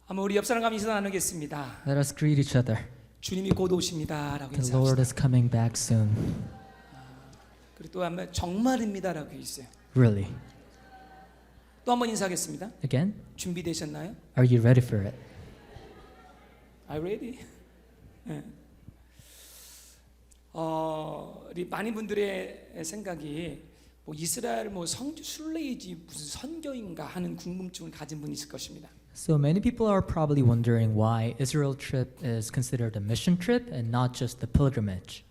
한번 우리 옆 사람과 인사 나누겠습니다. Let us greet each other. 주님이 곧 오십니다라고 The Lord 인사합시다. is coming back soon. 그리고 또 한번 정말입니다라고 있어요. Really. 또 한번 인사하겠습니다. Again? 준비되셨나요? Are you ready for it? Are you ready? 네. 우리 많은 분들의 생각이 뭐 이스라엘 뭐 순례이지 무슨 선교인가 하는 궁금증을 가진 분이 있을 것입니다. So many people are probably wondering why Israel trip is considered a mission trip and not just a pilgrimage.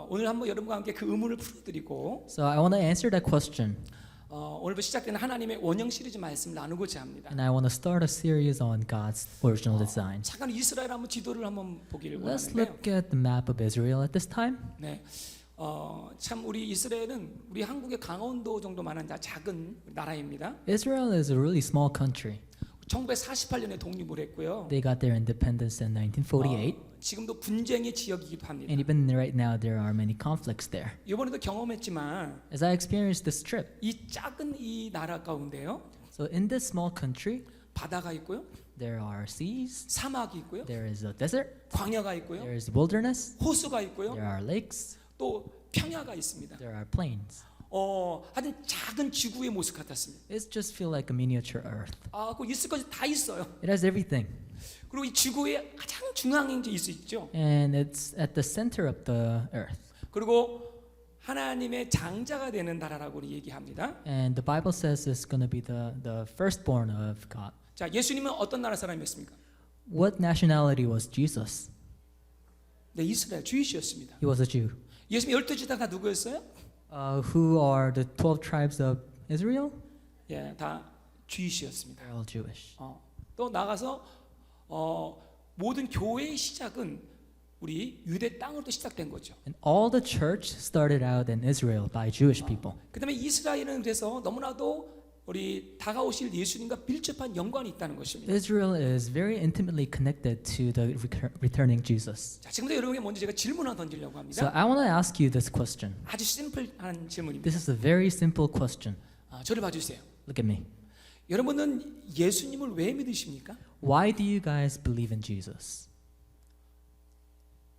오늘 한번 여러분과 함께 그 의문을 풀어드리고 So I want to answer that question, 오늘부터 시작되는 하나님의 원형 시리즈 말씀을 나누고자 합니다. and I want to start a series on God's original design. 잠깐 이스라엘 한번 지도를 한번 보기를 Let's 원하는데요. look at the map of Israel at this time. 네, 참 우리 이스라엘은 우리 한국의 강원도 정도만한 작은 나라입니다. Israel is a really small country. 1948년에 독립을 했고요. They got their independence in 1948, 지금도 분쟁의 지역이기도 합니다. and even right now there are many conflicts there. 이번에도 경험했지만 As I experienced this trip, 이 작은 이 나라 가운데요, so in this small country, 바다가 있고요, there are seas, 사막이 있고요, there is a desert, 광야가 있고요, there is wilderness, 호수가 있고요, there are lakes, 또 평야가 있습니다. there are plains. 하여튼 작은 지구의 모습 같았습니다. It just feels like a miniature Earth. 그 있을 것이 다 있어요. It has everything, 그리고 이 지구의 가장 중앙에 이제 있을 수 있죠. and it's at the center of the Earth. 그리고 하나님의 장자가 되는 나라라고 얘기합니다. And the Bible says it's going to be the firstborn of God. 자, 예수님은 어떤 나라 사람이었습니까? What nationality was Jesus? 네, 이스라엘 주이시였습니다. He was a Jew. 예수님 12지파가 다 누구였어요? Who are the 12 tribes of Israel? 예, 다 주이시였습니다. They're all Jewish. 또 나가서 모든 교회의 시작은 우리 유대 땅으로부터 시작된 거죠. And all the church started out in Israel by Jewish people. 그다음에 이스라엘은 그래서 너무나도 우리 다가오실 예수님과 밀접한 연관이 있다는 것입니다. Israel is very intimately connected to the returning Jesus. 자, 지금부터 여러분에게 먼저 제가 질문 하나 던지려고 So 합니다. I want to ask you this question. 아주 심플한 질문입니다. This is a very simple question. 저를 봐주세요. Look at me. 여러분은 예수님을 왜 믿으십니까? Why do you guys believe in Jesus?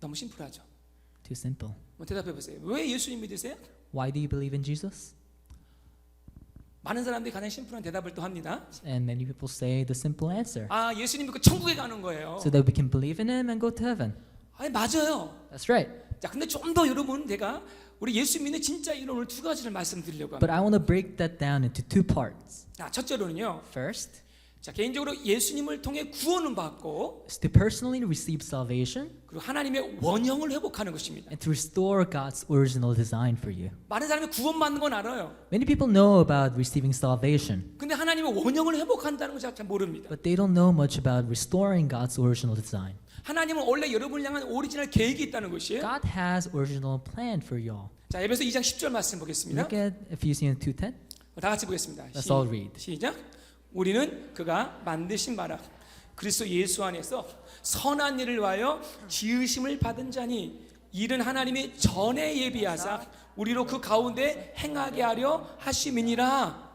너무 심플하죠. Too simple. 한번 대답해 보세요. 왜 예수님 믿으세요? Why do you believe in Jesus? 많은 사람들이 가장 심플한 대답을 또 합니다. And many people say the simple answer. 예수님 믿고 천국에 가는 거예요. So that we can believe in him and go to heaven. 아니 맞아요. That's right. 자, 근데 좀 더 여러분 내가 우리 예수 믿는 진짜 이론을 두 가지를 말씀드리려고 But 합니다. I want to break that down into two parts. 자, 첫째로는요. First 자, 개인적으로 예수님을 통해 구원을 받고 is to personally receive salvation 그리고 하나님의 원형을 회복하는 것입니다. and to restore God's original design for you. 많은 사람이 구원받는 건 알아요. Many people know about receiving salvation, 근데 하나님의 원형을 회복한다는 걸 잘 모릅니다. but they don't know much about restoring God's original design. 하나님은 원래 여러분을 향한 오리지널 계획이 있다는 것이에요. God has original plan for y'all. 자, 에베소 2장 10절 말씀 보겠습니다. Look at Ephesians 2:10. 다 같이 보겠습니다. Let's all read. 시작. 우리는 그가 만드신 바라 그리스도 예수 안에서 선한 일을 위하여 지으심을 받은 자니 이는 하나님이 전에 예비하사 우리로 그 가운데 행하게 하려 하심이니라.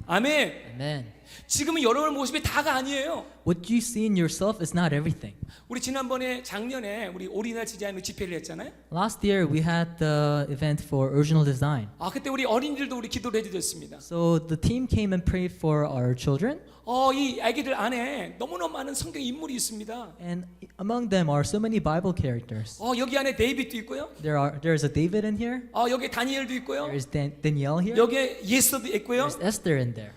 아멘. Amen. 지금은 여러분 모습이 다가 아니에요. What you see in yourself is not everything. 우리 지난번에 작년에 우리 오리지널 디자인으로 집회를 했잖아요. Last year we had the event for original design. 그때 우리 어린이들도 우리 기도를 해드렸습니다. So the team came and prayed for our children, 이 아기들 안에 너무너무 많은 성경 인물이 있습니다. and among them are so many Bible characters. 여기 안에 데이빗도 있고요. There's a David in here. 여기 다니엘도 있고요. There's Danielle here. 여기에 예스도 있고요. There's Esther in there.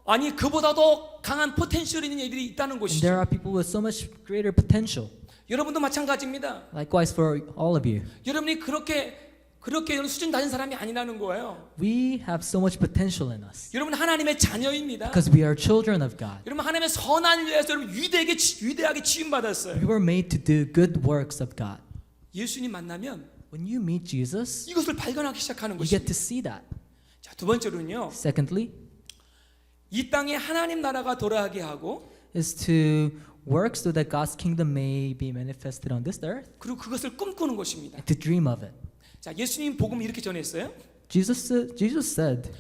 아니 그보다도 강한 포텐셜 있는 애들이 있다는 And there 것이죠. are people with so much greater potential. 여러분도 마찬가지입니다. Likewise for all of you. 여러분이 그렇게 수준 낮은 사람이 아니라는 거예요. We have so much potential in us 여러분 하나님의 자녀입니다. because we are children of God. 여러분 하나님의 선한 일을 위해서 여러분 위대하게 지음 받았어요. We were made to do good works of God. 예수님 만나면 When you meet Jesus, 이것을 발견하기 시작하는 you get 것입니다. to see that. 자, 두 번째로는요. Secondly, 이 땅에 하나님 나라가 돌아가게 하고 is to work so that God's kingdom may be manifested on this earth, 그리고 그것을 꿈꾸는 것입니다. and to dream of it. 자, 예수님 복음 이렇게 전했어요. Jesus said,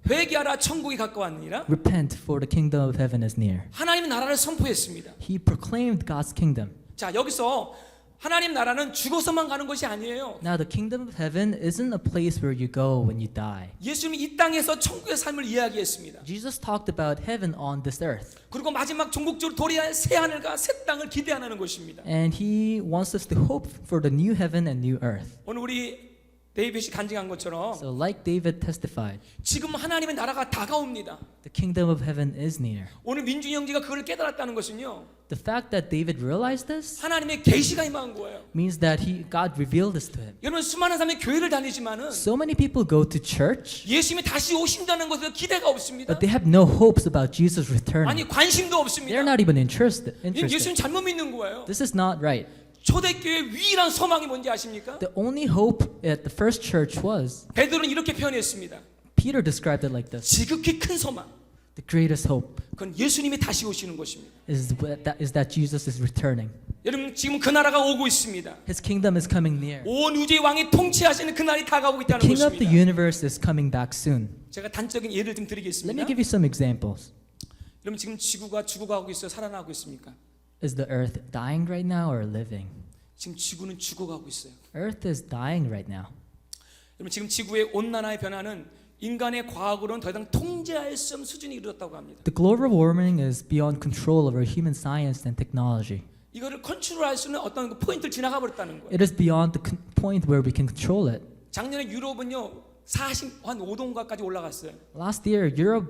회개하라 천국이 가까웠느니라. Repent, for the kingdom of heaven is near. 하나님의 나라를 선포했습니다. He proclaimed God's kingdom. 자, 여기서 하나님 나라는 죽어서만 가는 것이 아니에요. Now, the kingdom of heaven isn't a place where you go when you die. 예수님이 이 땅에서 천국의 삶을 이야기했습니다. Jesus talked about heaven on this earth. 그리고 마지막 종국적으로 도래할 새 하늘과 새 땅을 기대하는 것입니다. And he wants us to hope for the new heaven and new earth. 오늘 우리 데이빗이 간증한 것처럼 So, like David testified, 지금 하나님의 나라가 다가옵니다. the kingdom of heaven is near. 오늘 민준이 형제가 그걸 깨달았다는 것은요, The fact that David realized this 하나님의 계시가 임한 거예요. means that God revealed this to him. 여러분, 수많은 사람이 교회를 다니지만은 So many people go to church, 예수님이 다시 오신다는 것에 기대가 없습니다. but they have no hopes about Jesus returning. 아니, 관심도 They're 없습니다. not even interested. 예수님 잘못 믿는 거예요. This is not right. 초대교회의 유일한 소망이 뭔지 아십니까? The only hope at the first church was, 베드로는 이렇게 표현했습니다. Peter described it like this: 지극히 큰 소망. the greatest hope 그건 예수님이 다시 오시는 것입니다. is that Jesus is returning. 여러분, 지금 그 나라가 오고 있습니다. His kingdom is coming near. 온 우주의 왕이 통치하시는 그 날이 다가오고 있다는 King of the 것입니다. universe is coming back soon. 제가 단적인 예를 좀 Let me 드리겠습니다. give you some examples. 여러분, 지금 지구가 죽어가고 있어요? 살아나고 있습니까? Is the earth dying right now or living? 지금 지구는 죽어가고 있어요. Earth is dying right now. 여러분, 지금 지구의 온난화의 변화는 인간의 과학으로는 더 이상 통제할 수 없는 수준이 이르렀다고 합니다. The global warming is beyond control over human science and technology. 이거를 컨트롤할 수는 어떤 그 포인트를 지나가 버렸다는 거예요. It is beyond the point where we can control it. 작년에 유럽은요 45도인가까지 올라갔어요. Last year, Europe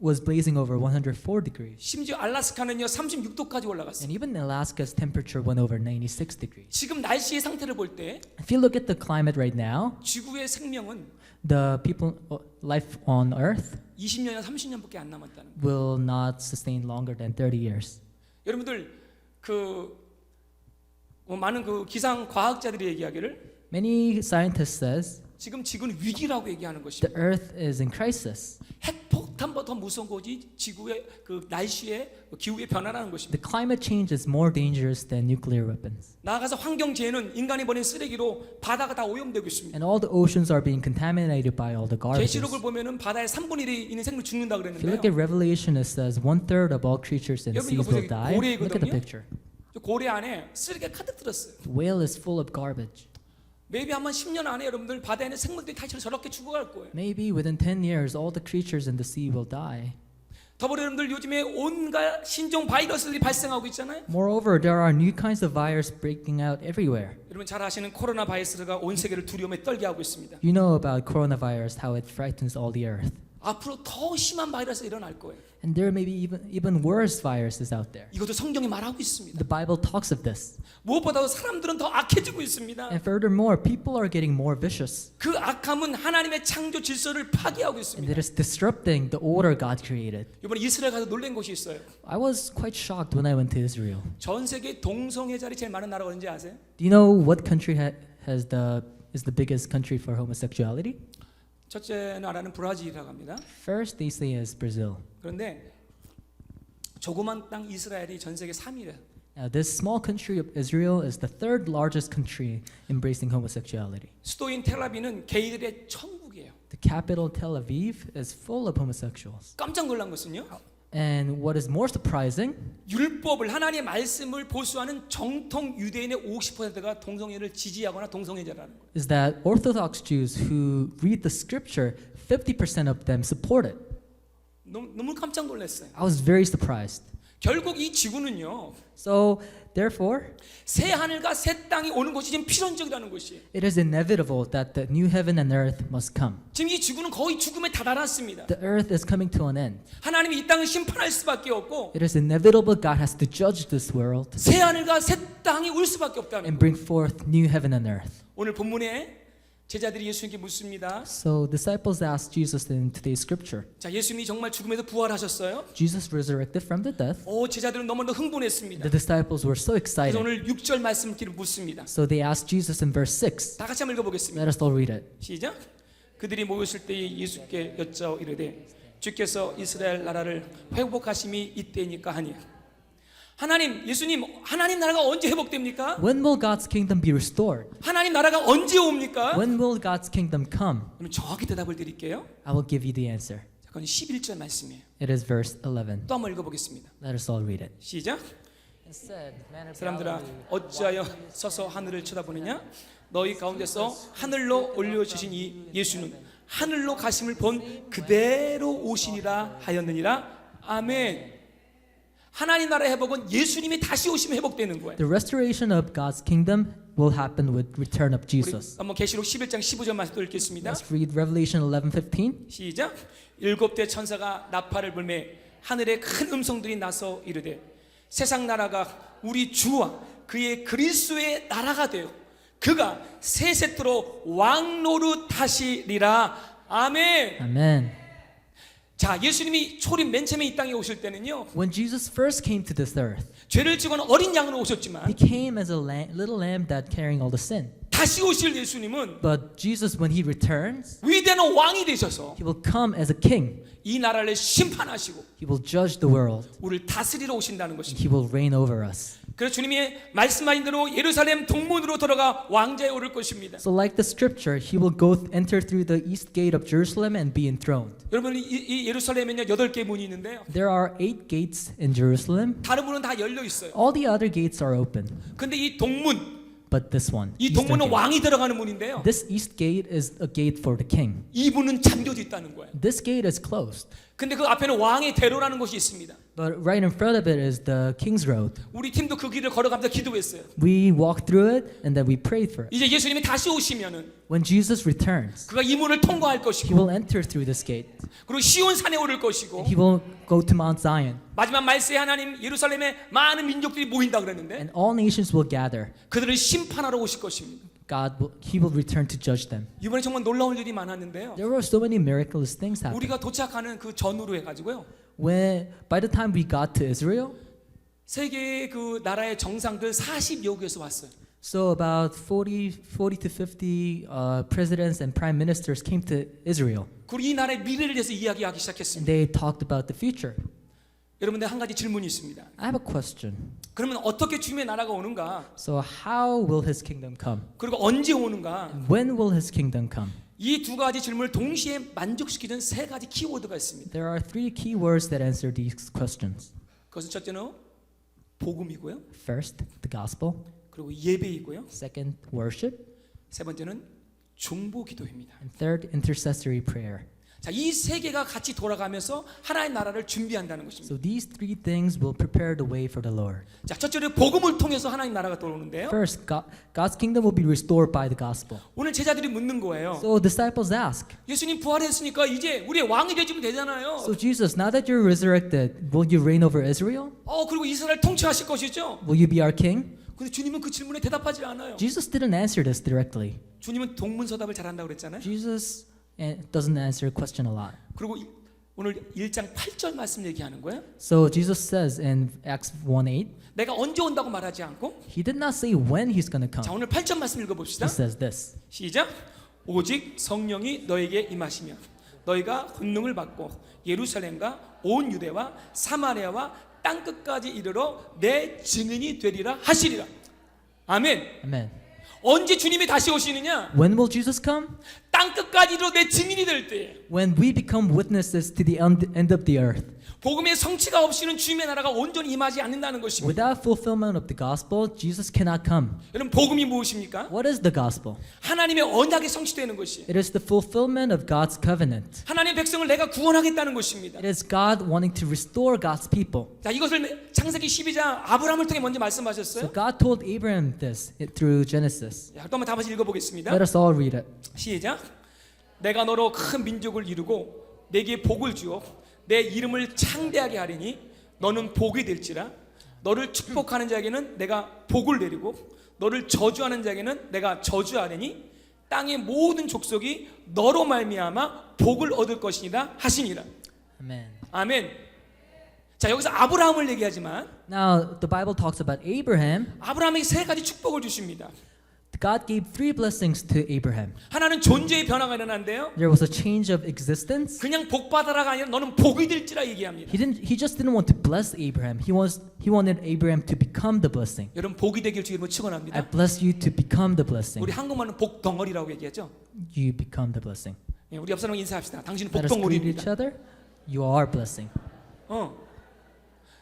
was blazing over 104 degrees. 심지어 알라스카는요 36도까지 올라갔어요. And even Alaska's temperature went over 96 degrees. 지금 날씨의 상태를 볼 때 If you look at the climate right now, 지구의 생명은 the life on Earth 20년이나 30년밖에 안 남았다는 거예요. will not sustain longer than 30 years. 여러분들 많은 그 기상 과학자들이 얘기하기를 Many scientists says 지금 지구는 위기라고 얘기하는 the 것입니다. Earth is in crisis. 핵폭탄보다 더 무서운 것이 지구의 그 날씨의 기후의 변화라는 것입니다. The climate change is more dangerous than nuclear weapons. 나아가서 환경재해는 인간이 버린 쓰레기로 바다가 다 오염되고 있습니다. And all the oceans are being contaminated by all the garbage. 계시록을 보면은 바다의 3분의 1이 있는 생물 죽는다 If you look at 그랬는데요. Revelation, it says 1/3 of all creatures in the 여러분, 이거 seas will 보세요. die. Look at the 고래이거든요. picture. 저 고래 안에 쓰레기가 가득 들었어요. The whale is full of garbage. maybe 아마 10년 안에 여러분들 바다에 있는 생물들이 다 저렇게 죽어갈 거예요. Maybe within 10 years, all the creatures in the sea will die. 더불어 여러분들 요즘에 온갖 신종 바이러스들이 발생하고 있잖아요. Moreover, there are new kinds of virus breaking out everywhere. 여러분 잘 아시는 코로나 바이러스가 온 세계를 두려움에 떨게 하고 있습니다. You know about coronavirus, how it frightens all the earth. 앞으로 더 심한 바이러스가 일어날 거예요. And there may be even worse viruses out there. 이것도 성경이 말하고 있습니다. The Bible talks of this. 무엇보다도 사람들은 더 악해지고 있습니다. And furthermore, people are getting more vicious. 그 악함은 하나님의 창조 질서를 파괴하고 And 있습니다. it is disrupting the order God created. 이번에 이스라엘 가서 놀란 곳이 있어요. I was quite shocked when I went to Israel. 전 세계 동성애자리 제일 많은 나라가 어딘지 아세요? Do you know what country is the biggest country for homosexuality? 첫째 나라는 브라질이라고 합니다. First, they say is Brazil. 그런데 조그만 땅 이스라엘이 전 세계 3위래요. Now, this small country of Israel is the third largest country embracing homosexuality. 수도인 텔아비는 게이들의 천국이에요. The capital, Tel Aviv, is full of homosexuals. 깜짝 놀란 것은요. And what is more surprising 율법을 하나님의 말씀을 보수하는 정통 유대인의 50%가 동성애를 지지하거나 동성애자라는 거예요. is that Orthodox Jews who read the scripture, 50% of them support it. 너무 깜짝 놀랐어요. I was very surprised. 결국 이 지구는요. So, therefore, 새 하늘과 새 땅이 오는 것이 지금 필연적이라는 것이에요. it is inevitable that the new heaven and earth must come. 지금 이 지구는 거의 죽음에 다다랐습니다. The earth is coming to an end. 하나님이 이 땅을 심판할 수밖에 없고 It is inevitable God has to judge this world 새 하늘과 새 땅이 올 수밖에 없다는 and 거예요. bring forth new heaven and earth. 오늘 본문에 제자들이 예수님께 묻습니다. So disciples asked Jesus in today's scripture. 자, 예수님이 정말 죽음에서 부활하셨어요? Jesus resurrected from the death. 제자들은 너무나 흥분했습니다. The disciples were so 그래서 excited. 오늘 6절 말씀을 묻습니다. So they asked Jesus in verse 6. 다 같이 한번 읽어보겠습니다. Let us all read it. 시작. 그들이 모였을 때에 예수께 여짜오 이르되 주께서 이스라엘 나라를 회복하심이 이때니까 하니. 예수님, 하나님 나라가 언제 회복됩니까? When will God's kingdom be restored? 하나님 나라가 언제 옵니까? When will God's kingdom come? 그럼 정확히 대답을 드릴게요. I will give you the answer. 자, 그건 11절 말씀이에요. It is verse 11. 또 한번 읽어보겠습니다. Let us all read it. 시작. Instead, man of 사람들아 Galilee, 어찌하여 서서 하늘을 쳐다보느냐? 너희 가운데서 하늘로 올려주신 이 예수는 하늘로 가심을 본 그대로 오시니라 하였느니라. 아멘. 하나님 나라의 회복은 예수님이 다시 오시면 회복되는 거예요. the restoration of God's kingdom will happen with return of 우리 Jesus. 한번 계시록 11장 15절 말씀 또 읽겠습니다. Let's read Revelation 11:15. 시작. 일곱 대 천사가 나팔을 불매 하늘에 큰 음성들이 나서 이르되 세상 나라가 우리 주와 그의 그리스도의 나라가 되어 그가 세세토록 왕노릇 하시리라. 아멘. Amen. 자, 예수님이 초림 맨 처음에 이 땅에 오실 때는요, When Jesus first came to this earth, 죄를 지고 는 어린 양으로 오셨지만 he came as a little lamb that carrying all the sin. 다시 오실 예수님은 But Jesus, when he returns, 위대한 왕이 되셔서 he will come as a king. 이 나라를 심판하시고 He will judge the world. 우리를 다스리러 오신다는 것입니다. He will reign over us. 그래서 주님이 말씀하신 대로 예루살렘 동문으로 들어가 왕좌에 오를 것입니다. So like the scripture, he will enter through the east gate of Jerusalem and be enthroned. 여러분 이 예루살렘에는요 8개 문이 있는데요. There are 8 gates in Jerusalem. 다른 문은 다 열려 있어요. All the other gates are open. 근데 이 동문, But this one, 이 eastern 동문은 gate, 왕이 들어가는 문인데요. this east gate is a gate for the king. 이 문은 잠겨져 있다는 거예요. This gate is closed. 근데 그 앞에는 왕의 대로라는 곳이 있습니다. But right in front of it is the king's road. 우리 팀도 그 길을 걸어가면서 기도했어요. We walked through it and then we prayed for it. 이제 예수님이 다시 오시면은 When Jesus returns, 그가 이 문을 통과할 he 것이고, will enter through this gate. 그리고 시온 산에 오를 것이고, He will go to Mount Zion, 마지막 말세에 하나님 예루살렘에 많은 민족들이 모인다 그랬는데 and all nations will gather. 그들을 심판하러 오실 것입니다. He will return to judge them. 이번에 정말 놀라운 일이 많았는데요. There were so many miraculous things happening. 우리가 도착하는 그 전후로 해가지고요, By the time we got to Israel, 세계의 그 나라의 정상들 40여 개에서 왔어요. so about 40 to 50 presidents and prime ministers came to Israel, 그리고 이 나라의 미래를 위해서 이야기하기 and 시작했습니다. they talked about the future. 여러분들 한 가지 질문이 있습니다. I have a question. 그러면 어떻게 주님의 나라가 오는가? So how will his kingdom come? 그리고 언제 오는가? When will his kingdom come? 이 두 가지 질문을 동시에 만족시키는 세 가지 키워드가 있습니다. There are 3 key words that answer these questions. 그것은 첫째는 복음이고요. First, the gospel. 그리고 예배이고요. Second, worship. 세 번째는 중보 기도입니다. And third, intercessory prayer. 자, 이 세 개가 같이 돌아가면서 하나의 나라를 준비한다는 것입니다. So these 3 things will prepare the way for the Lord. 자, 첫째로 복음을 통해서 하나님 나라가 들어오는데요. First, God's kingdom will be restored by the gospel. 오늘 제자들이 묻는 거예요. So disciples ask, 예수님 부활했으니까 이제 우리의 왕이 되시면 되잖아요. so Jesus, now that you're resurrected, will you reign over Israel? 그리고 이스라엘 통치하실 것이죠. Will you be our king? 근데 주님은 그 질문에 대답하지 않아요. Jesus didn't answer this directly. 주님은 동문서답을 잘한다고 그랬잖아요. Jesus doesn't answer a question a lot. 그리고 오늘 1장 8절 말씀 얘기하는 거예요. So Jesus says in Acts 1:8, 내가 언제 온다고 말하지 않고, he did not say when he's going to 자, come. 오늘 8절 말씀 읽어봅시다. He says this. 시작. 오직 성령이 너에게 임하시면 너희가 권능을 받고 예루살렘과 온 유대와 사마리아와 땅 끝까지 이르러 내 증인이 되리라 하시리라. 아멘. Amen. 언제 주님이 다시 오시느냐? When will Jesus come? 땅 끝까지 이르러 내 증인이 될 때. When we become witnesses to the end of the earth. 복음의 성취가 없이는 주님의 나라가 온전히 임하지 않는다는 것입니다. Without fulfillment of the gospel, Jesus cannot come. 여러분, 복음이 무엇입니까? What is the gospel? 하나님의 언약이 성취되는 것이, It is the fulfillment of God's covenant. 하나님의 백성을 내가 구원하겠다는 것입니다. It is God wanting to restore God's people. 자, 이것을 창세기 12장 아브라함을 통해 먼저 So 말씀하셨어요. God told Abraham this through Genesis. 자, 또 한번 다시 읽어보겠습니다. Let us all read it. 시작. 내가 너로 큰 민족을 이루고 내게 복을 주어 내 이름을 창대하게 하리니 너는 복이 될지라. 너를 축복하는 자에게는 내가 복을 내리고 너를 저주하는 자에게는 내가 저주하리니 땅의 모든 족속이 너로 말미암아 복을 얻을 것이니라 하시니라. Amen. 아멘. 자, 여기서 아브라함을 얘기하지만 Now, the Bible talks about Abraham. 아브라함에게 세 가지 축복을 주십니다. God gave 3 blessings to Abraham. 하나는 존재의 변화가 일어난대요. There was a change of existence. 그냥 복 받아라가 아니라 너는 복이 될지라 얘기합니다. He just didn't want to bless Abraham. He wanted Abraham to become the blessing. 여러분, 복이 되길 주님을 I 축원합니다. bless you to become the blessing. 우리 한국말은 복 덩어리라고 얘기하죠. You become the blessing. 우리 옆 사람 인사합시다. 당신은 복 Let us greet each 덩어리입니다. other. You are blessing.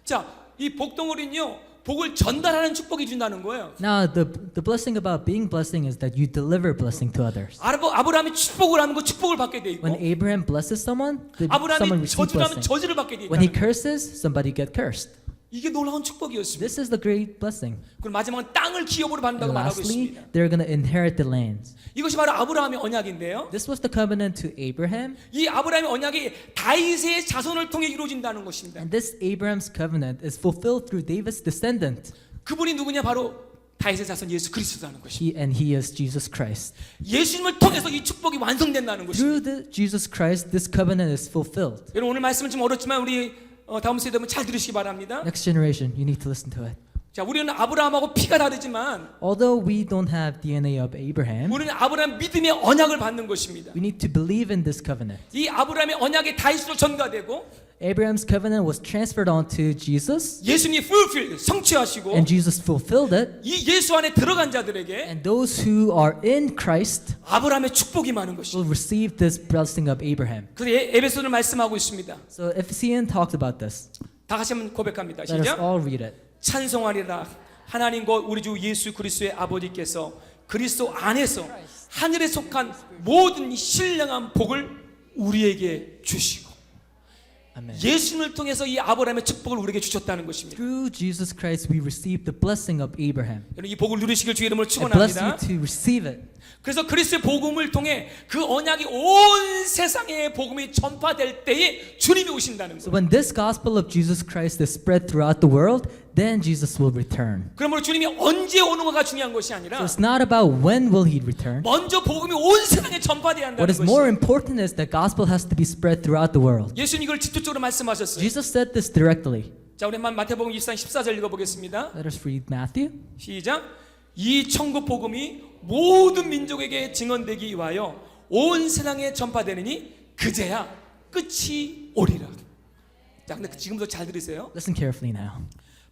자, 이 복덩어리는요, 복을 전달하는 축복이 준다는 거예요. Now, the blessing about being blessing is that you deliver blessing to others. 아브라함이 축복을 하는 거 축복을 받게 돼 있고, When Abraham blesses someone someone 아브라함이 receives 저주를 하면 blessing. 저주를 받게 돼 When he 있다는 거예요. curses, somebody get cursed. 이게 놀라운 축복이었습니다. This is the great blessing. 그리고 마지막은 땅을 기업으로 받는다고 And 말하고 lastly, 있습니다. they're going to inherit the lands. 이것이 바로 아브라함의 언약인데요. This was the covenant to Abraham, 이 아브라함의 언약이 다윗의 자손을 통해 이루어진다는 것입니다. and this Abraham's covenant is fulfilled through David's descendant. 그분이 누구냐? 바로 다윗의 자손 예수 그리스도라는 것입니다. He is Jesus Christ. 예수님을 통해서 이 축복이 완성된다는 Through 것입니다. Jesus Christ, this covenant is fulfilled. 여러분 오늘 말씀은 좀 어렵지만 우리 다음 세대면 잘 들으시기 바랍니다. Next generation, you need to listen to it. 자, 우리는 아브라함하고 피가 다르지만 Although we don't have DNA of Abraham, 우리는 아브라함 믿음의 언약을 받는 것입니다. we need to believe in this covenant. 이 아브라함의 언약이 다윗으로 전가되고 Abraham's covenant was transferred on to Jesus, 예수님이 fulfill 성취하시고 and Jesus fulfilled it. 이 예수 안에 들어간 자들에게 And those who are in Christ 아브라함의 축복이 많은 것입니다. will receive this blessing of Abraham. 그래서 에베소를 말씀하고 있습니다. So Ephesians talks about this. 다 같이 한번 고백합니다. Let us 시작. all read it. 찬송하리라 하나님과 우리 주 예수 그리스도의 아버지께서 그리스도 안에서 하늘에 속한 모든 신령한 복을 우리에게 주시고 Amen. 예수님을 통해서 이 아브라함의 축복을 우리에게 주셨다는 것입니다. Through Jesus Christ, we receive the blessing of Abraham. 여러분 이 복을 누리시길 주 이름으로 I bless you 축원합니다. to receive it. 그래서 그리스도의 복음을 통해 그 언약이 온 세상에 복음이 전파될 때에 주님이 오신다는 So 거예요. when this gospel of Jesus Christ is spread throughout the world, then Jesus will return. 그러므로 주님이 언제 오는가가 중요한 것이 So 아니라 it's not about when will he return. 먼저 복음이 온 세상에 전파돼야 What 한다는 is more 것이에요. important is that gospel has to be spread throughout the world. 예수님 이걸 직접적으로 말씀하셨어요. Jesus said this directly. 자, 우리 마태복음 24장 14절 읽어보겠습니다. Let us read Matthew. 시작. 이 천국 복음이 모든 민족에게 증언되기 위하여 온 세상에 전파되느니 그제야 끝이 오리라. 자, 근데 지금도 잘 들으세요. Listen carefully now.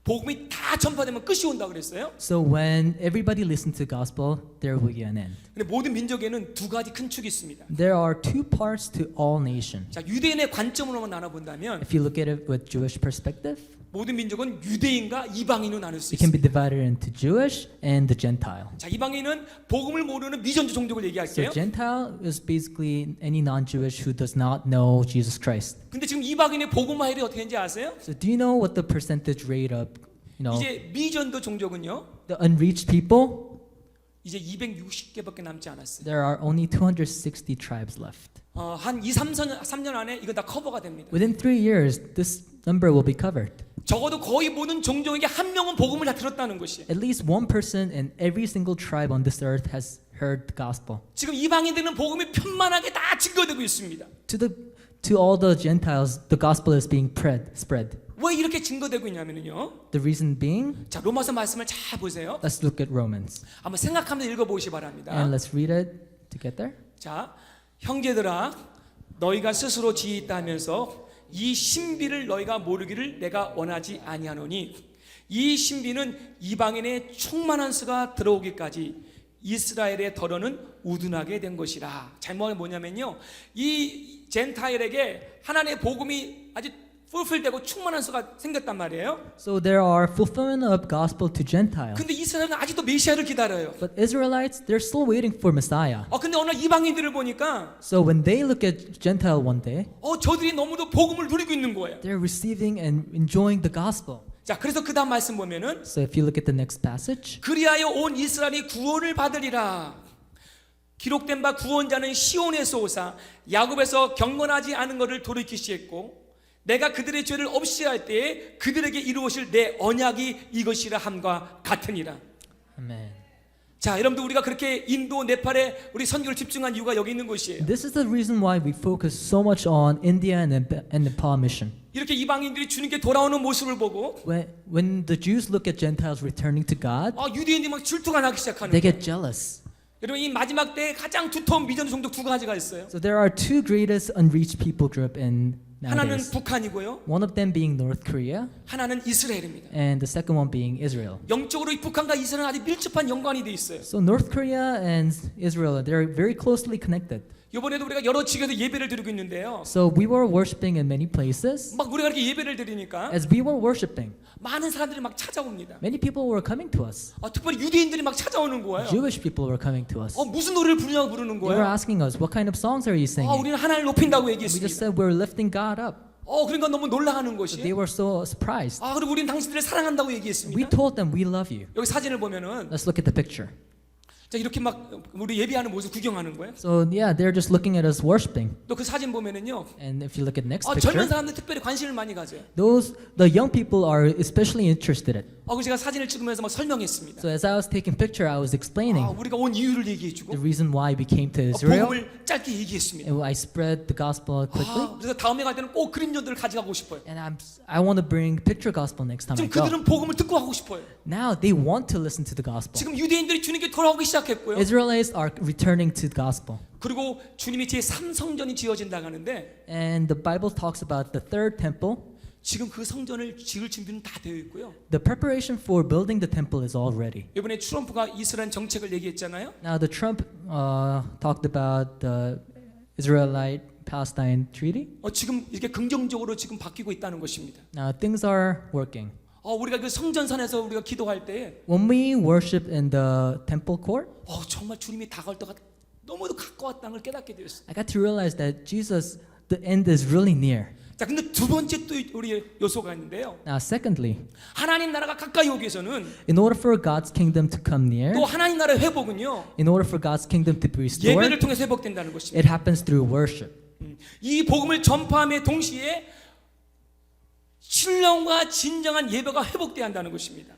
복음이 다 전파되면 끝이 온다 그랬어요. So when everybody listens to gospel, there will be an end. 근데 모든 민족에는 두 가지 큰 축이 있습니다. There are two parts to all nations. 자, 유대인의 관점으로만 나눠본다면 If you look at it with Jewish perspective, 모든 민족은 유대인과 이방인으로 나눌 수 it can be 있습니다. divided into Jewish and the Gentile. 자, 이방인은 복음을 모르는 미전주 종족을 So 얘기할게요. Gentile is basically any non-Jewish who does not know Jesus Christ. 근데 지금 이방인의 복음화율이 어떻게 되는지 아세요? So do you know what the percentage rate of, 이제 미전도 종족은요, the unreached people? 이제 260개밖에 남지 않았어요. There are only 260 tribes left. 한 2, 3년 안에 이건 다 커버가 됩니다. Within 3 years, this number will be covered. 적어도 거의 모든 종족에게 한 명은 복음을 다 들었다는 것이에요. At least one person in every single tribe on this earth has heard the gospel. 지금 이방인들은 복음이 편만하게 다 증거되고 있습니다. To all the Gentiles, the gospel is being spread. 왜 이렇게 증거되고 있냐면요. The reason being, 자, 로마서 말씀을 잘 보세요. let's look at Romans. 한번 생각하면서 읽어보시기 바랍니다. And let's read it together. 자, 형제들아, 너희가 스스로 지혜있다 하면서 이 신비를 너희가 모르기를 내가 원하지 아니하노니 이 신비는 이방인의 충만한 수가 들어오기까지 이스라엘의 덜어는 우둔하게 된 것이라. 잘못이 뭐냐면요, 이 젠타일에게 하나님의 복음이 아주 풀풀되고 충만한 수가 생겼단 말이에요. So there are fulfillment of gospel to Gentiles. 근데 이스라엘은 아직도 메시아를 기다려요. But Israelites, they're still waiting for Messiah. 근데 어느 날 이방인들을 보니까 So when they look at Gentile one day, 저들이 너무도 복음을 누리고 있는 거예요. they're receiving and enjoying the gospel. 자, 그래서 그 다음 말씀 보면은 So if you look at the next passage, 그리하여 온 이스라엘이 구원을 받으리라. 기록된 바 구원자는 시온에서 오사 야곱에서 경건하지 않은 것을 돌이키시했고 내가 그들의 죄를 없이 할 때에 그들에게 이루어질 내 언약이 이것이라 함과 같으니라. Amen. 자, 여러분들 우리가 그렇게 인도, 네팔에 우리 선교를 집중한 이유가 여기 있는 것이에요. This is the reason why we focus so much on India and Nepal mission. 이렇게 이방인들이 주님께 돌아오는 모습을 보고 When the Jews look at Gentiles returning to God, 유대인들이 막 질투가 나기 시작하는 they 거예요. get jealous. 여러분 이 마지막 때에 가장 두터운 미전 종족 두 가지가 있어요. So there are two greatest unreached people group in 하나는 nowadays. 북한이고요. One of them being North Korea, 하나는 이스라엘입니다. and the second one being Israel. 영적으로 이 북한과 이스라엘은 아주 밀접한 연관이 돼 있어요. So North Korea and Israel, they're very closely connected. 이번에도 우리가 여러 지역에서 예배를 드리고 있는데요. So we were worshiping in many places. 막 우리가 이렇게 예배를 드리니까 As we were worshiping, 많은 사람들이 막 찾아옵니다. many people were coming to us. 특별히 유대인들이 막 찾아오는 거예요. Jewish people were coming to us. 무슨 노래를 부르냐고 부르는 They were 거예요. asking us, what kind of songs are you singing? 우리는 하나님을 높인다고 We just 얘기했습니다. said we're lifting God up. 그러니까 너무 놀라하는 So they 것이. were so surprised. 그리고 우리는 당신들을 사랑한다고 We 얘기했습니다. told them we love you. 여기 사진을 보면은 Let's look at the picture. 자 이렇게 막 우리 예배하는 모습 구경하는 거예요. So yeah, they're just looking at us worshiping. 또 그 사진 보면은요. And if you look at next 젊은 picture, 사람들 특별히 관심을 많이 가져요. the young people are especially interested in. 그래서 제가 사진을 찍으면서 막 설명했습니다. So as I was taking picture, I was explaining 우리가 온 이유를 얘기해주고 the reason why we came to Israel. 복음을 짧게 얘기했습니다. And I spread the gospel quickly. 그래서 다음에 갈 때는 꼭 그림자들을 가져가고 싶어요. And I want to bring picture gospel next time I 지금 go. 그들은 복음을 듣고 하고 싶어요. Now they want to listen to the gospel. 지금 유대인들이 주님께 돌아오기 시작했고요. Israelites are returning to the gospel. 그리고 주님이 제3성전이 지어진다고 하는데 And the Bible talks about the third temple. 지금 그 성전을 지을 준비는 다 되어 있고요. The preparation for building the temple is all ready. 이번에 트럼프가 이스라엘 정책을 얘기했잖아요. Now the Trump talked about the Israelite-Palestine treaty. 지금 이렇게 긍정적으로 지금 바뀌고 있다는 것입니다. Now things are working. 우리가 그 성전산에서 우리가 기도할 때 When we worship in the temple court, 정말 주님이 다가올 때가 너무도 가까웠다는 걸 깨닫게 되었어요. I got to realize that Jesus, the end is really near. 자, 근데 두 번째 또 우리 요소가 있는데요. Now secondly, 하나님 나라가 가까이 오기 위해서는 in order for God's kingdom to come near, 또 하나님 나라의 회복은요. in order for God's kingdom to be 예배를 restored, 통해서 회복된다는 것입니다. it happens through worship. 이 복음을 전파함의 동시에 신령과 진정한 예배가 회복돼야 한다는 것입니다.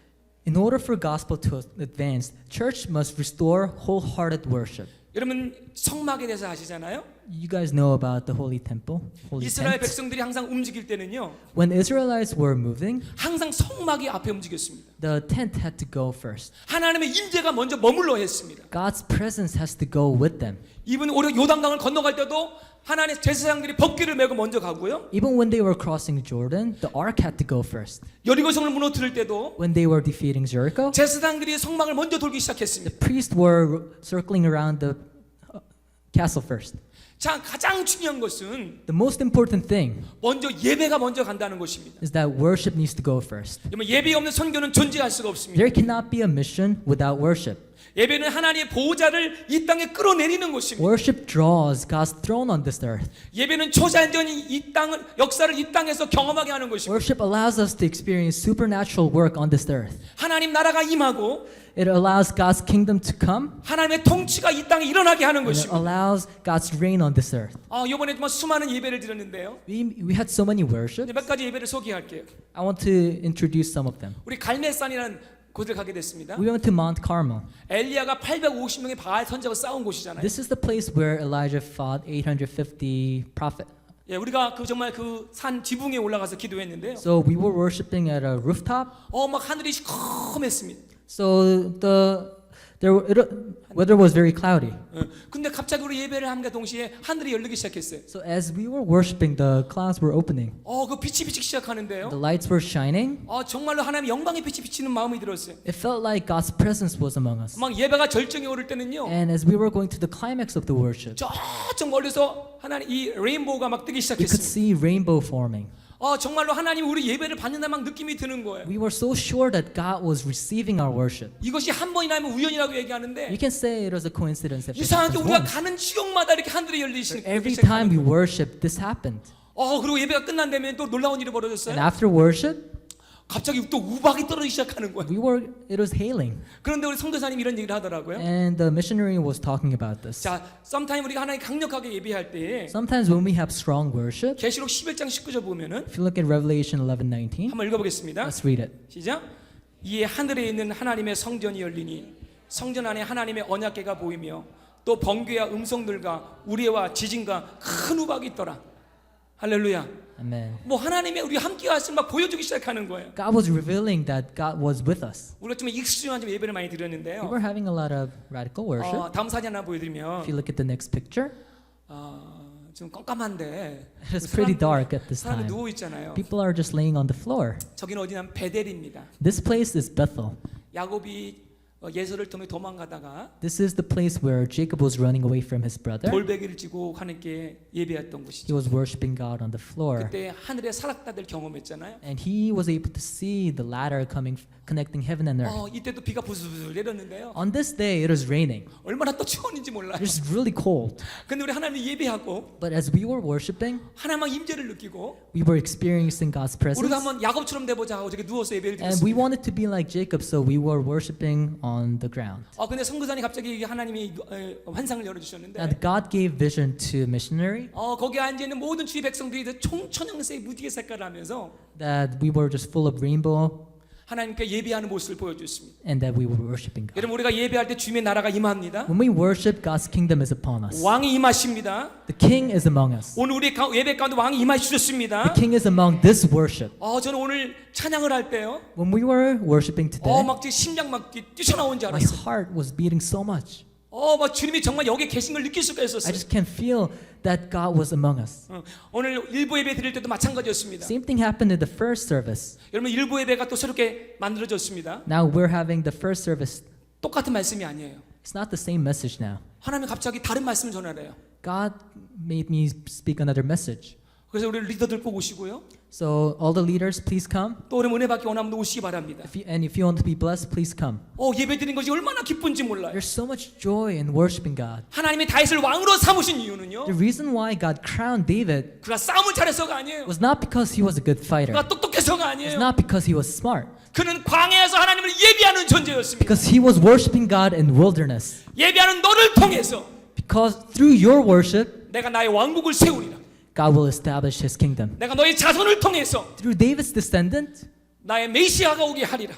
In order for gospel to advance, church must restore wholehearted worship. 여러분 성막에 대해서 아시잖아요. You guys know about the holy temple, holy 이스라엘 tent. 백성들이 항상 움직일 때는요. When Israelites were moving, 항상 성막이 앞에 움직였습니다. the tent had to go first. 하나님의 임재가 먼저 머물러 했습니다. God's presence has to go with them. 이분 오히려 요단강을 건너갈 때도 하나님의 제사장들이 법궤를 메고 먼저 가고요. Even when they were crossing Jordan, the ark had to go first. 여리고성을 무너뜨릴 때도 When they were defeating Jericho, 제사장들이 성막을 먼저 돌기 the 시작했습니다. priests were circling around the castle first. 자, 가장 중요한 것은 The most important thing 먼저 예배가 먼저 간다는 것입니다. is that worship needs to go first. 예배 없는 선교는 존재할 수가 없습니다. There cannot be a mission without worship. 예배는 하나님의 보호자를 이 땅에 끌어내리는 것입니다. Worship draws God's throne on this earth. 예배는 초자연적인 이 땅을 역사를 이 땅에서 경험하게 하는 것입니다. Worship allows us to experience supernatural work on this earth. 하나님 나라가 임하고 It allows God's kingdom to come, 하나님의 통치가 이 땅에 일어나게 하는 and it 것입니다. allows God's reign on this earth. 이번에 정말 수많은 예배를 드렸는데요. We had so many worship. 몇 가지 예배를 소개할게요. I want to introduce some of them. 우리 갈멜산이라는 곳을 가게 됐습니다. We went to Mount Carmel. 엘리야가 850명의 바알 선지자가 싸운 곳이잖아요. This is the place where Elijah fought 850 prophet. 우리가 정말 그 산 지붕에 올라가서 기도했는데요. So we were worshiping at a rooftop. 막 하늘이 시커맸습니다. So weather was very cloudy. 근데 갑자기 우리 예배를 함과 동시에 하늘이 열리기 시작했어요. So as we were worshiping, the clouds were opening. 그 빛이 비치기 시작하는데요. The lights were shining. 정말로 하나님의 영광의 빛이 비치는 마음이 들었어요. It felt like God's presence was among us. 막 예배가 절정에 오를 때는요. And as we were going to the climax of the worship, 저쪽 멀리서 하나님 이 레인보우가 막 뜨기 we could 시작했습니다. see rainbow forming. 정말로 하나님 우리 예배를 받는다 막 느낌이 드는 거예요. We were so sure that God was receiving our worship. 이것이 한 번이나 하면 우연이라고 얘기하는데 You can say it was a coincidence if it 이상하게 happens 우리가 once. 가는 지역마다 이렇게 하늘이 열리시는 Every time we worship, this happened. 그리고 예배가 끝난다면 또 놀라운 일이 And 벌어졌어요. after worship, 갑자기 또 우박이 떨어지기 시작하는 거예요. it was hailing. 그런데 우리 선교사님 이런 얘기를 하더라고요. And the missionary was talking about this. 자, sometime 우리가 하나님 강력하게 예배할 때 Sometimes when we have strong worship, 계시록 11장 19절 보면은 if you look at Revelation 11:19, 한번 읽어보겠습니다. let's read it. 시작. 이에 하늘에 있는 하나님의 성전이 열리니 성전 안에 하나님의 언약궤가 보이며 또 번개와 음성들과 우레와 지진과 큰 우박이 있더라. 할렐루야. Amen. 하나님의 우리 함께 하신 막 보여주기 시작하는 거예요. God was revealing that God was with us. 우리가 좀 익숙한 좀 예배를 많이 We 드렸는데요. were having a lot of radical worship. 다음 사진 하나 보여드리면 If you look at the next picture, 좀 깜깜한데 it's pretty dark at this 사람들 time. 누워 있잖아요. People are just laying on the floor. 저기는 어디냐면 베델입니다. This place is Bethel. 야곱이 예서를 통해 도망가다가 This is the place where Jacob was running away from his brother. 돌베개를 쥐고 하나님께 예배했던 He 곳이죠. was worshiping God on the floor. 그때 하늘의 사락다들 경험했잖아요. And he was able to see the ladder coming, connecting heaven and earth. 이때도 비가 부슬부슬 내렸는데요. On this day, it was raining. 얼마나 또 추웠는지 몰라요. It was really cold. 근데 우리 하나님 예배하고 But as we were worshiping, 하나님의 임재를 느끼고 we were experiencing God's presence. 우리도 한번 야곱처럼 돼보자 하고 저렇게 누워서 예배를 And we 드렸습니다. wanted to be like Jacob, so we were worshiping on the ground. 근데 선교사님 갑자기 하나님이 환상을 열어주셨는데 And God gave vision to missionary 거기 앉아있는 모든 주위 백성들이 총천연색 무지개 색깔을 하면서 that we were just full of rainbow 하나님께 예배하는 모습을 보여줬습니다. and that we were worshiping God. 여러분 우리가 예배할 때 주님의 나라가 임합니다. When we worship, God's kingdom is upon us. 왕이 임하십니다. The king is among us. 오늘 우리 예배 가운데 왕이 임하시셨습니다. The king is among this worship. 저는 오늘 찬양을 할 때요. When we were worshiping today, 막 심장 막 뛰쳐나온 줄 my 알았어요. heart was beating so much. 막 주님이 정말 여기 계신 걸 느낄 수가 I 있었어요. just can feel that God was among us. 오늘 일부 예배 드릴 때도 마찬가지였습니다. Same thing happened in the first service. 여러분 일부 예배가 또 새롭게 만들어졌습니다. Now we're having the first service. 똑같은 말씀이 아니에요. It's not the same message now. 하나님이 갑자기 다른 말씀을 전하래요. God made me speak another message. 그래서 우리 리더들 꼭 오시고요. So all the leaders, please come. 또 우리 은혜 받기 원하면 오시기 바랍니다. If you want to be blessed, please come. 예배 드린 것이 얼마나 기쁜지 몰라요. There's so much joy in worshiping God. 하나님이 다윗을 왕으로 삼으신 이유는요. The reason why God crowned David 그가 싸움을 잘해서가 아니에요. was not because he was a good fighter. 그가 똑똑해서가 It's 아니에요. not because he was smart. 그는 광야에서 하나님을 예배하는 존재였습니다. Because he was worshiping God in wilderness. 예배하는 너를 통해서 Because through your worship, 내가 나의 왕국을 세우리라. God will establish his kingdom. 내가 너의 자손을 통해서 Through David's descendant, 나의 메시아가 오게 하리라.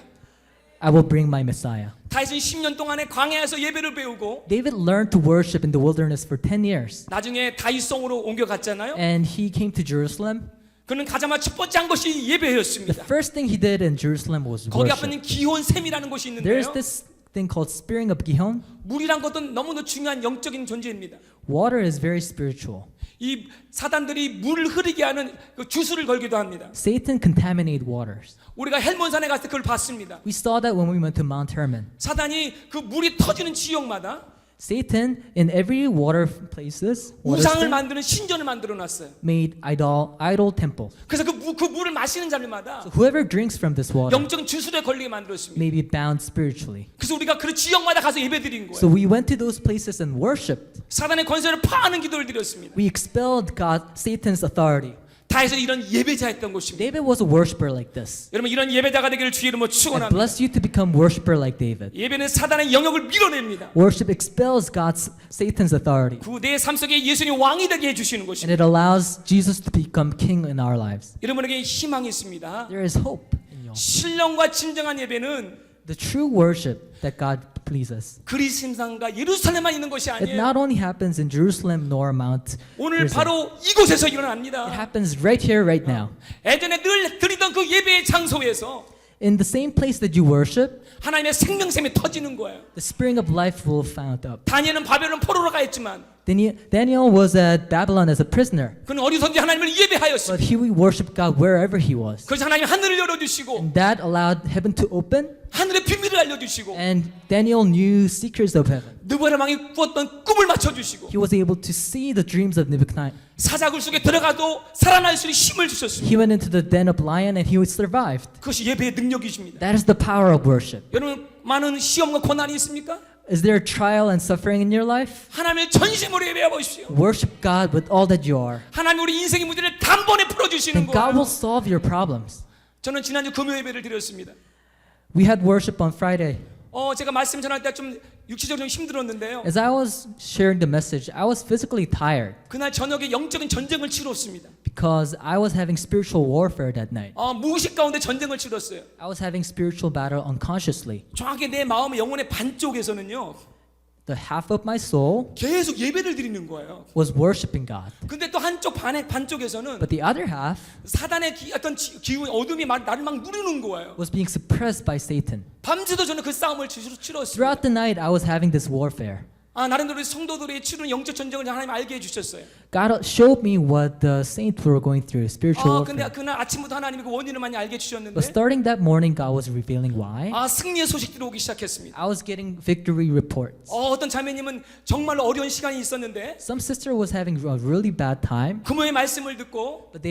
I will bring my Messiah. 다윗은 10년 동안에 광야에서 예배를 배우고 David learned to worship in the wilderness for 10 years. 나중에 다윗성으로 옮겨갔잖아요. And he came to Jerusalem. 그는 가자마자 첫 번째 한 것이 The 예배였습니다. first thing he did in Jerusalem was 거기 worship. 앞에는 기혼샘이라는 곳이 There's 있는데요. this thing called Spearing of Gihon. 물이란 것은 너무나 중요한 영적인 존재입니다. Water is very spiritual. 이 사단들이 물을 흐르게 하는 그 주술을 걸기도 합니다. Satan contaminated waters. 우리가 헬몬산에 갔을 때 그걸 봤습니다. We saw that when we went to Mount Hermon. 사단이 그 물이 터지는 지역마다 Satan in every water places water 우상을 spring, 만드는 신전을 만들어 놨어요. made idol temple. 그래서 그 물을 마시는 자들마다 So whoever drinks from this water 영적인 주술에 걸리게 만들었습니다. may be bound spiritually. 그래서 우리가 그 지역마다 가서 예배드린 So 거예요. we went to those places and worshipped. 사단의 권세를 파하는 기도를 드렸습니다. We expelled Satan's authority. 다윗은 이런 예배자였던 것입니다. David was a worshiper like this. 여러분 이런 예배자가 되기를 주의 이름으로 I 축원합니다. bless you to become worshiper like David. 예배는 사단의 영역을 밀어냅니다. Worship expels Satan's authority. 그 내 삶 속에 예수님이 왕이 되게 해주시는 And 것입니다. it allows Jesus to become king in our lives. 여러분에게 희망이 있습니다. There is hope in you. 신령과 진정한 예배는 The true worship that God pleases. 그리심산과 예루살렘만 있는 것이 It 아니에요. not only happens in Jerusalem nor Mount 오늘 Gerizim. 바로 이곳에서 It 일어납니다. happens right here, right now. 예전에 늘 드리던 그 예배의 장소에서 In the same place that you worship, 하나님의 생명샘이 터지는 거예요. the spring of life will found up. 다니엘은 바벨론 포로로 가 있지만 Daniel was at Babylon as a prisoner, 그는 어디선지 하나님을 예배하였습니다. but he worshiped God wherever he was. 그래서 하나님 하늘을 열어주시고 And that allowed heaven to open, 하늘의 비밀을 알려주시고 and Daniel knew secrets of heaven. 느부갓네살 왕이 꾸었던 꿈을 맞춰주시고 He was able to see the dreams of Nebuchadnezzar. 사자굴 속에 들어가도 살아날 수 있는 힘을 주셨습니다. He went into the den of lion and he survived. 그것이 예배의 능력이십니다. That is the power of worship. 여러분 많은 시험과 고난이 있습니까? Is there trial and suffering in your life? 하나님의 전심으로 예배해 보십시오. Worship God with all that you are. 하나님 우리 인생의 문제를 단번에 풀어주시는 And God will 거예요. solve your problems. 저는 지난주 금요 예배를 드렸습니다. We had worship on Friday. 제가 말씀 전할 때 좀 육체적으로 좀 힘들었는데요. As I was sharing the message, I was physically tired 그날 저녁에 영적인 전쟁을 치렀습니다. because I was having spiritual warfare that night. 무의식 가운데 전쟁을 치렀어요. I was having spiritual battle unconsciously. 정확히 내 마음의 영혼의 반쪽에서는요. The half of my soul 계속 예배를 드리는 거예요. was worshiping God. 근데 또 한쪽 반쪽에서는 But the other half 사단의 어떤 기운 어둠이 나를 막 누르는 거예요. was being suppressed by Satan. 밤새도 저는 그 싸움을 치렀습니다. Throughout the night, I was having this warfare. 나름대로 성도들의 치르는 영적 전쟁을 하나님 알게 해주셨어요. God showed me what the saints were going through, spiritual 근데 warfare. 그날 아침부터 하나님이 그 원인을 많이 알게 해주셨는데 But starting that morning, God was revealing why. 승리의 소식들이 오기 시작했습니다. I was getting victory reports. 어떤 자매님은 정말로 어려운 시간이 있었는데 Some sister was having a really bad time, 금요일 말씀을 듣고 but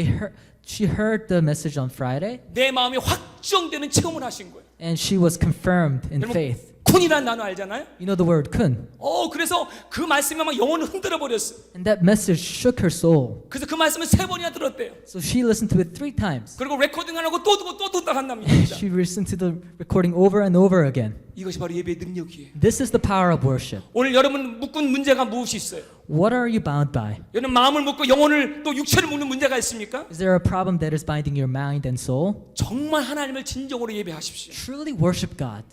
she heard the message on Friday, 내 마음이 확정되는 체험을 하신 거예요. and she was confirmed in 여러분, faith. 쿤이라는 단어 알잖아요? You know the word kun. 그래서 그 말씀이 막 영혼을 흔들어 버렸어요. And that message shook her soul. 그래서 그 말씀을 3번이나 들었대요. So she listened to it 3 times. 그리고 레코딩 안 하고 또 듣고 또 듣다 한답니다. She listened to the recording over and over again. 이것이 바로 예배의 능력이에요. This is the power of worship. 오늘 여러분 묶은 문제가 무엇이 있어요? What are you bound by? 여러분 마음을 묶고 영혼을 또 육체를 묶는 문제가 있습니까? Is there a problem that is binding your mind and soul? 정말 하나님을 진정으로 예배하십시오. Truly worship God.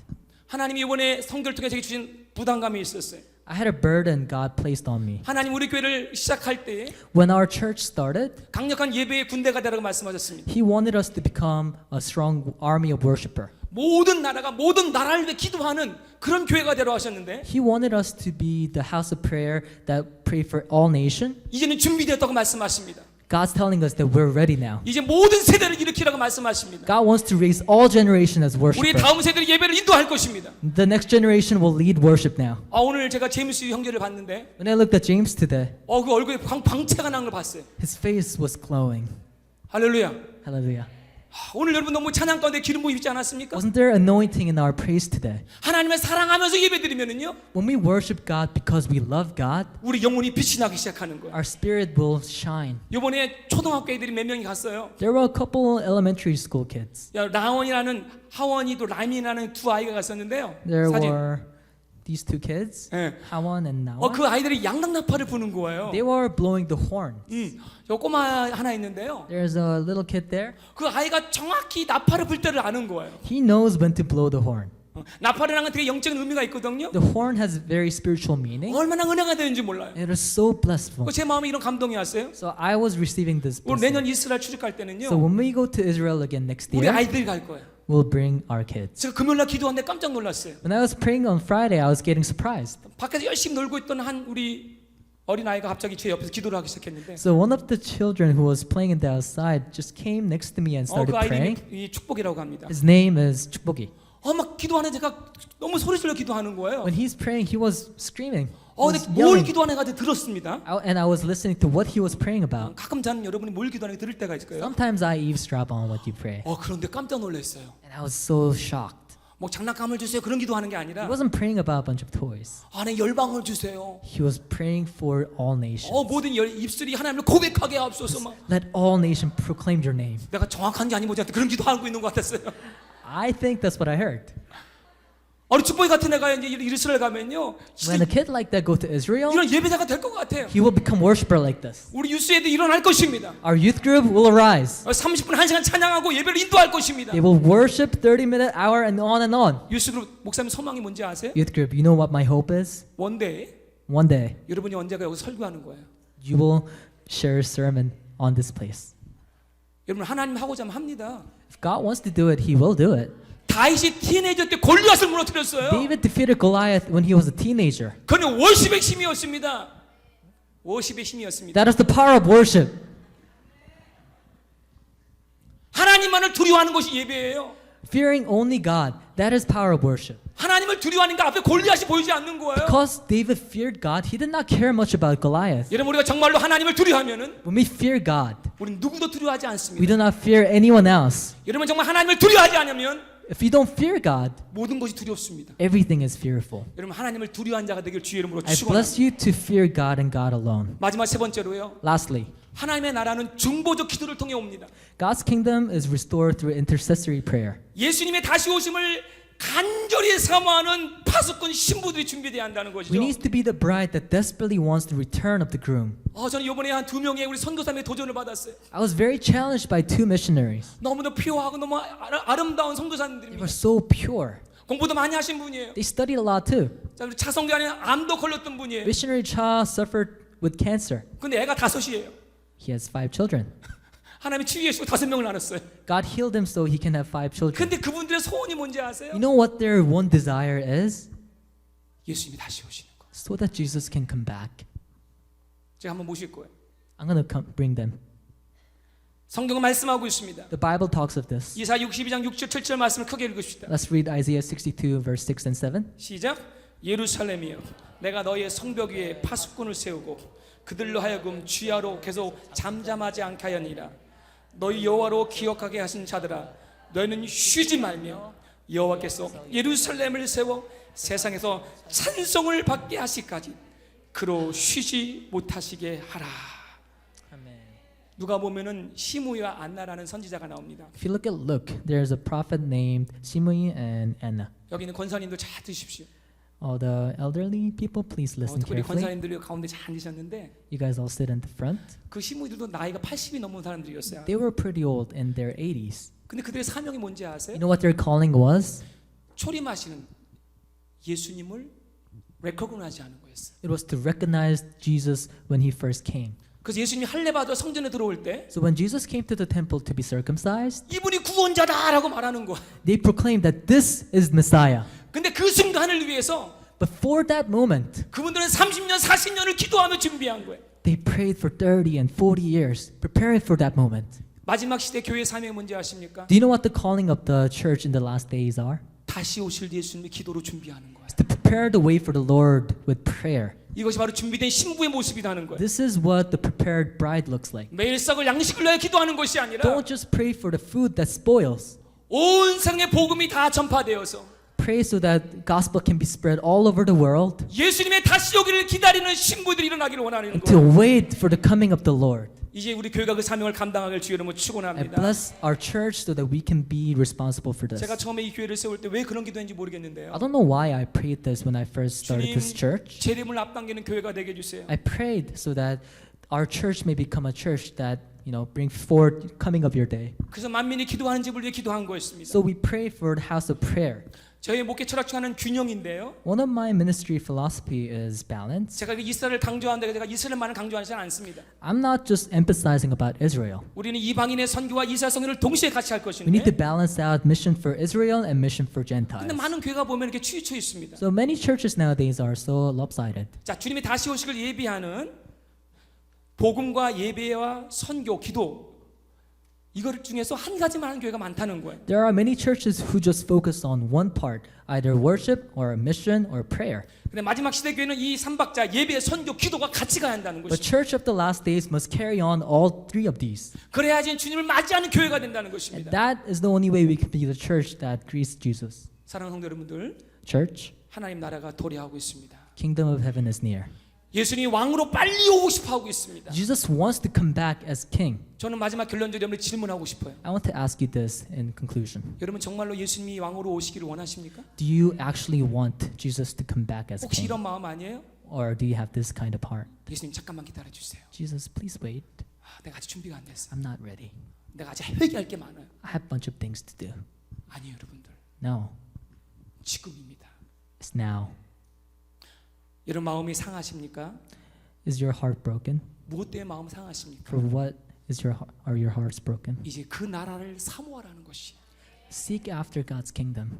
하나님이 이번에 성결을 통해 제게 주신 부담감이 있었어요. I had a burden God placed on me. 하나님 우리 교회를 시작할 때 When our church started, 강력한 예배의 군대가 되라고 말씀하셨습니다. He wanted us to become a strong army of worshiper. 모든 나라가 모든 나라를 위해 기도하는 그런 교회가 되라 하셨는데 He wanted us to be the house of prayer that pray for all nations. 이제는 준비되었다고 말씀하십니다. God's telling us that we're ready now. 이제 모든 세대를 일으키라고 말씀하십니다. God wants to raise all generation as 우리 worshipers. 다음 세대를 예배를 인도할 것입니다. The next generation will lead worship now. 오늘 제가 제임스 형제를 봤는데 When I looked at James today, 그 얼굴에 광채가 난 걸 봤어요. his face was glowing. 할렐루야. Hallelujah. 오늘 여러분 너무 찬양 가운데 기름 부음 입지 않았습니까? Wasn't there anointing in our praise today? 하나님을 사랑하면서 예배드리면은요, When we worship God because we love God, 우리 영혼이 빛이 나기 시작하는 거예요. our spirit will shine. 이번에 초등학교 애들이 몇 명이 갔어요. There were a couple elementary school kids. 라원이라는 하원이도 라민이라는 두 아이가 갔었는데요. There 사진. were these 2 kids, 예. Hawan and Nawan. 그 아이들이 양당나팔을 부는 거예요. They were blowing the horn. 저 꼬마 하나 있는데요. There's a little kid there. 그 아이가 정확히 나팔을 불 때를 아는 거예요. He knows when to blow the horn. 나팔이라는 건 되게 영적인 의미가 있거든요. The horn has very spiritual meaning. 얼마나 은혜가 되는지 몰라요. It is so blissful. 제 마음에 이런 감동이 왔어요. So I was receiving this 우리 blessing. 내년 이스라엘 출입할 때는요, So when we go to Israel again next 우리 year, 아이들이 갈 거예요. we'll bring our kids. 제가 금요일날 기도하는데 깜짝 놀랐어요. When I was praying on Friday, I was getting surprised. 밖에서 열심히 놀고 있던 한 우리 어린 아이가 갑자기 제 옆에서 기도를 하기 시작했는데, So one of the children who was playing in the outside just came next to me and started 그 아이 praying. 이름이 이 축복이라고 합니다. His name is Chukbogi. 막 기도하는 제가 너무 소리 질러 기도하는 거예요. When he's praying, he was screaming. He 근데 was 뭘 yelling. 기도하는 가 들었습니다. And I was listening to what he was praying about. 가끔 저는 여러분이 뭘 기도하는 가 들을 때가 있을 거예요. Sometimes I eavesdrop on what you pray. 그런데 깜짝 놀랐어요. And I was so shocked. 뭐 장난감을 주세요 그런 기도하는 게 He 아니라 wasn't praying about a bunch of toys. 안에 열방을 주세요. He was praying for all nations. 모든 입술이 하나님을 고백하게 하옵소서. 막 Let all nations proclaim your name. 내가 정확한지 아닌지 모르겠는데 그런 기도하고 있는 것 같았어요. I think that's what I heard. 우리 축복이 같은 애가 이제 이스라엘 가면요, When a kid like that go to Israel, 이런 예배자가 될 것 같아요. he will become worshiper like this. 우리 유스에도 일어날 것입니다. Our youth group will arise. 30분 1시간 찬양하고 예배를 인도할 것입니다. They will worship 30-minute, hour, and on. 유스그룹 목사님 소망이 뭔지 아세요? Youth group, you know what my hope is? 원데이 One day, 여러분이 언제가 여기서 설교하는 거예요. you will share a sermon on this place. 여러분 하나님 하고자 하면 합니다. If God wants to do it, He will do it. 다윗이 티네이저 때 골리앗을 무너뜨렸어요. David defeated Goliath when he was a teenager. 그는 월십의 힘이었습니다. 월십의 힘이었습니다. That is the power of worship. 하나님만을 두려워하는 것이 예배예요. Fearing only God, that is power of worship. 하나님을 두려워하는 게 앞에 골리앗이 보이지 않는 거예요. Because David feared God, he did not care much about Goliath. 여러분 우리가 정말로 하나님을 두려워하면은 When we fear God, 우리는 누구도 두려워하지 we 않습니다. do not fear anyone else. 여러분 정말 하나님을 두려워하지 않으면 If you don't fear God, 모든 것이 두렵습니다. everything is fearful. 여러분 하나님을 두려워한 자가 되길 주의 이름으로 I 축원합니다. bless you to fear God and God alone. 마지막 세 번째로요. Lastly, 하나님의 나라는 중보적 기도를 통해 옵니다. God's kingdom is restored through intercessory prayer. 예수님의 다시 오심을 간절히 사모하는 파수꾼 신부들이 준비되어야 한다는 것이죠. We need to be the bride that desperately wants the return of the groom. 저는 이번에 한 2명의 우리 선교사님의 도전을 받았어요. I was very challenged by 2 missionaries. 너무나 피요하고 너무 아름다운 They 선교사님들입니다. were so pure. 공부도 많이 하신 분이에요. They studied a lot too. 자, 우리 차성교 안에 암도 걸렸던 분이에요. Missionary Cha suffered with cancer. 근데 애가 5이에요. He has 5 children. 하나님이 치유해 주시고 5명을 낳았어요. God healed him so he can have 5 children. 근데 그분들의 소원이 뭔지 아세요? You know what their one desire is? 예수님이 다시 오시는 거. so that Jesus can come back. 제가 한번 모실 거예요. I'm going to bring them. 성경은 말씀하고 있습니다. The Bible talks of this. 이사 62장 6절 7절 말씀을 크게 읽읍시다. Let's read Isaiah 62 verse 6 and 7. 시작. 예루살렘이여 내가 너희의 성벽 위에 파수꾼을 세우고 그들로 하여금 주야로 계속 잠잠하지 않게 하였니라. 너희 여호와로 기억하게 하신 자들아 너희는 쉬지 말며 여호와께서 예루살렘을 세워 세상에서 찬송을 받게 하시까지 그로 쉬지 못하시게 하라. 누가 보면은 시므이와 안나라는 선지자가 나옵니다. If you look at Luke, there's a prophet named Simui and Anna. 여기는 권사님도 잘 드십시오. All the elderly people, please listen 특별히 carefully. 권사님들이 가운데 잘 앉으셨는데 You guys all sit in the front. 그 시므이들도 나이가 80이 넘은 사람들이었어요. They were pretty old in their 80s. 근데 그들의 사명이 뭔지 아세요? You know what their calling was? 초림하시는 예수님을 레코그나이즈 하는 거였어요. It was to recognize Jesus when he first came. 그래서 예수님이 할례 받아 성전에 들어올 때 So when Jesus came to the temple to be circumcised, 이분이 구원자다라고 말하는 거야. they proclaimed that this is Messiah. 근데 그 순간을 위해서 But for that moment, 그분들은 30년, 40년을 기도하며 준비한 거예요. they prayed for 30 and 40 years, preparing for that moment. 마지막 시대 교회 사명이 뭔지 아십니까? Do you know what the calling of the church in the last days are? 다시 오실 예수님을 기도로 준비하는 거예요. To prepare the way for the Lord with prayer. 이것이 바로 준비된 신부의 모습이라는 거예요. This is what the prepared bride looks like. 매일 썩을 양식을 위해 기도하는 것이 아니라 Don't just pray for the food that spoils. 온 세상의 복음이 다 전파되어서 Pray so that gospel can be spread all over the world. 예수님의 다시 오기를 기다리는 신부들이 일어나기를 원하는 And to 거예요. wait for the coming of the Lord. 이제 우리 교회가 그 사명을 감당하길 주의 이름으로 I 축원합니다. bless our church so that we can be responsible for this. 제가 처음에 이 교회를 세울 때 왜 그런 기도했는지 모르겠는데요. I don't know why I prayed this when I first started 주님, this church. 재림을 앞당기는 교회가 되게 해주세요. I prayed so that our church may become a church that, bring forth coming of your day. 그래서 만민이 기도하는 집을 위해 기도한 거였습니다. So we pray for the house of prayer. 저희 목회 철학 중 하나는 균형인데요. One of my ministry philosophy is balance. 제가 이스라엘을 강조하는데 제가 이스라엘만을 강조하지 않습니다. I'm not just emphasizing about Israel. 우리는 이방인의 선교와 이스라엘 선교를 동시에 같이 할 We need to 것인데 balance out mission for Israel and mission for Gentiles. 근데 많은 교회가 보면 이렇게 치우쳐 있습니다. So many churches nowadays are so lopsided. 자, 주님이 다시 오시길 예비하는 복음과 예배와 선교, 기도 이걸 중에서 한 가지만 하는 교회가 많다는 거예요. There are many churches who just focus on one part, either worship or mission or prayer. 근데 마지막 시대 교회는 이 삼박자 예배, 선교, 기도가 같이 가야 한다는 The 것이죠. church of the last days must carry on all three of these. 그래야지 주님을 맞이하는 교회가 된다는 And 것입니다. that is the only way we can be the church that greets Jesus. 사랑하는 성도 여러분들, Church, 하나님 나라가 도래하고 있습니다. kingdom of heaven is near. 예수님이 왕으로 빨리 오고 싶어 하고 있습니다. Jesus wants to come back as king. 저는 마지막 결론적으로 여러분께 질문하고 싶어요. I want to ask you this in conclusion. 여러분 정말로 예수님이 왕으로 오시기를 원하십니까? Do you actually want Jesus to come back as 혹시 king? 이런 마음 아니에요? Or do you have this kind of heart? 예수님 잠깐만 기다려 주세요. Jesus, please wait. 내가 아직 준비가 안 됐어. I'm not ready. 내가 아직 회개할 게 많아요. I have a bunch of things to do. 아니에요, 여러분들. No, 지금입니다. it's now. 여러분 마음이 상하십니까? Is your heart broken? 무엇 때문에 마음 상하십니까? For what are your hearts broken? 이제 그 나라를 사모하라는 것이 Seek after God's kingdom.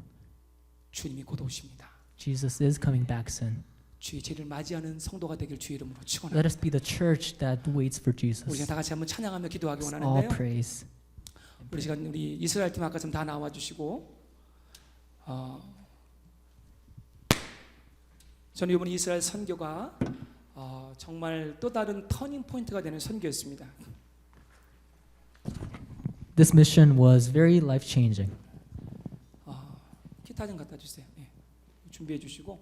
주님이 곧 오십니다. Jesus is coming back soon. 주의 죄를 맞이하는 성도가 되길 주의 이름으로 축원합니다. Let us be the church that waits for 우리 Jesus. 다 같이 한번 찬양하며 기도하기 All 원하는데요. praise. 우리 이스라엘 팀 아까 좀 다 나와 주시고 저는 이번 이스라엘 선교가 정말 또 다른 터닝 포인트가 되는 선교였습니다. This mission was very life-changing. 기타 좀 갖다 주세요. 네. 준비해 주시고